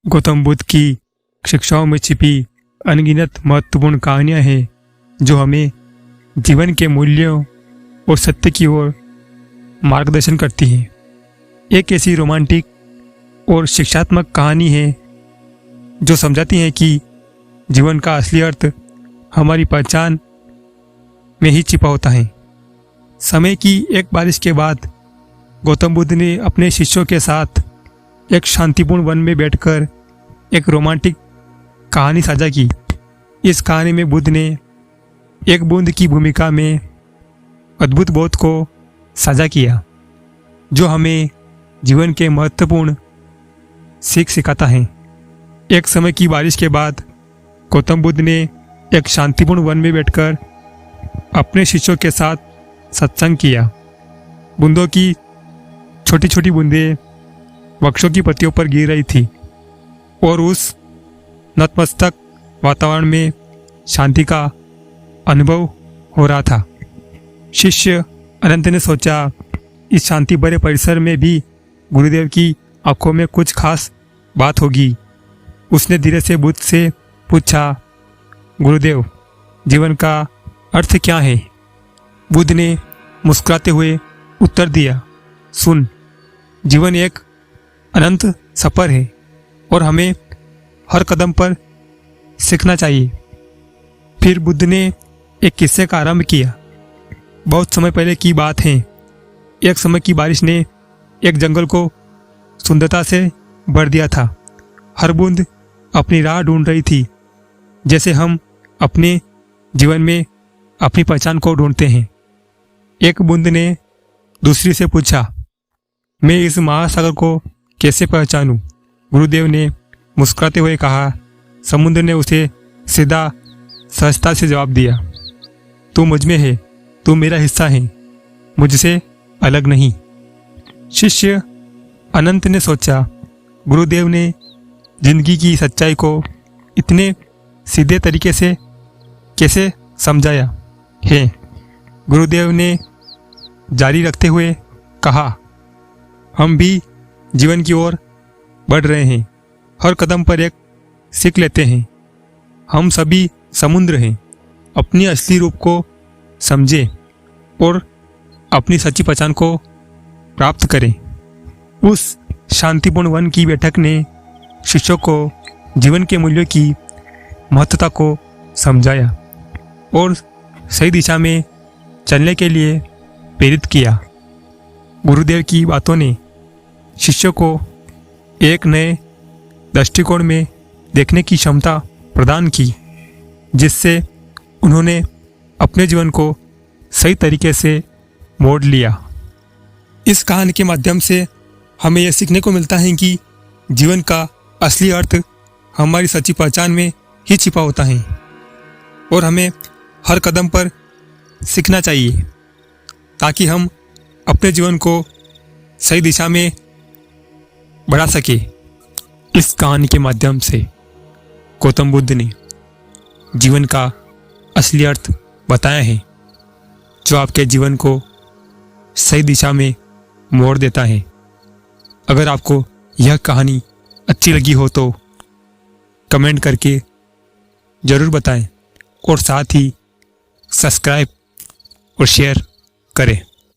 गौतम बुद्ध की शिक्षाओं में छिपी अनगिनत महत्वपूर्ण कहानियाँ हैं जो हमें जीवन के मूल्यों और सत्य की ओर मार्गदर्शन करती हैं। एक ऐसी रोमांटिक और शिक्षात्मक कहानी है जो समझाती है कि जीवन का असली अर्थ हमारी पहचान में ही छिपा होता है। समय की एक बारिश के बाद गौतम बुद्ध ने अपने शिष्यों के साथ एक शांतिपूर्ण वन में बैठकर एक रोमांटिक कहानी साझा की। इस कहानी में बुद्ध ने एक बूंद की भूमिका में अद्भुत बोध को साझा किया जो हमें जीवन के महत्वपूर्ण सीख सिखाता है। एक समय की बारिश के बाद गौतम बुद्ध ने एक शांतिपूर्ण वन में बैठकर अपने शिष्यों के साथ सत्संग किया। बूंदों की छोटी छोटी बूंदें वृक्षों की पत्तियों पर गिर रही थी और उस नतमस्तक वातावरण में शांति का अनुभव हो रहा था। शिष्य अनंत ने सोचा, इस शांति भरे परिसर में भी गुरुदेव की आंखों में कुछ खास बात होगी। उसने धीरे से बुद्ध से पूछा, गुरुदेव, जीवन का अर्थ क्या है? बुद्ध ने मुस्कुराते हुए उत्तर दिया, सुन, जीवन एक अनंत सफर है और हमें हर कदम पर सीखना चाहिए। फिर बुद्ध ने एक किस्से का आरंभ किया। बहुत समय पहले की बात है। एक समय की बारिश ने एक जंगल को सुंदरता से भर दिया था। हर बूंद अपनी राह ढूंढ रही थी, जैसे हम अपने जीवन में अपनी पहचान को ढूंढते हैं। एक बूंद ने दूसरी से पूछा, मैं इस महासागर को कैसे पहचानूं? गुरुदेव ने मुस्कुराते हुए कहा। समुद्र ने उसे सीधा सहजता से जवाब दिया, तू मुझ में है, तू मेरा हिस्सा है, मुझसे अलग नहीं। शिष्य अनंत ने सोचा, गुरुदेव ने जिंदगी की सच्चाई को इतने सीधे तरीके से कैसे समझाया है? गुरुदेव ने जारी रखते हुए कहा, हम भी जीवन की ओर बढ़ रहे हैं, हर कदम पर एक सीख लेते हैं। हम सभी समुद्र हैं। अपनी असली रूप को समझें और अपनी सच्ची पहचान को प्राप्त करें। उस शांतिपूर्ण वन की बैठक ने शिष्यों को जीवन के मूल्यों की महत्वता को समझाया और सही दिशा में चलने के लिए प्रेरित किया। गुरुदेव की बातों ने शिष्यों को एक नए दृष्टिकोण में देखने की क्षमता प्रदान की, जिससे उन्होंने अपने जीवन को सही तरीके से मोड़ लिया। इस कहानी के माध्यम से हमें यह सीखने को मिलता है कि जीवन का असली अर्थ हमारी सच्ची पहचान में ही छिपा होता है और हमें हर कदम पर सीखना चाहिए ताकि हम अपने जीवन को सही दिशा में बढ़ा सके। इस कहानी के माध्यम से गौतम बुद्ध ने जीवन का असली अर्थ बताया है जो आपके जीवन को सही दिशा में मोड़ देता है। अगर आपको यह कहानी अच्छी लगी हो तो कमेंट करके ज़रूर बताएं और साथ ही सब्सक्राइब और शेयर करें।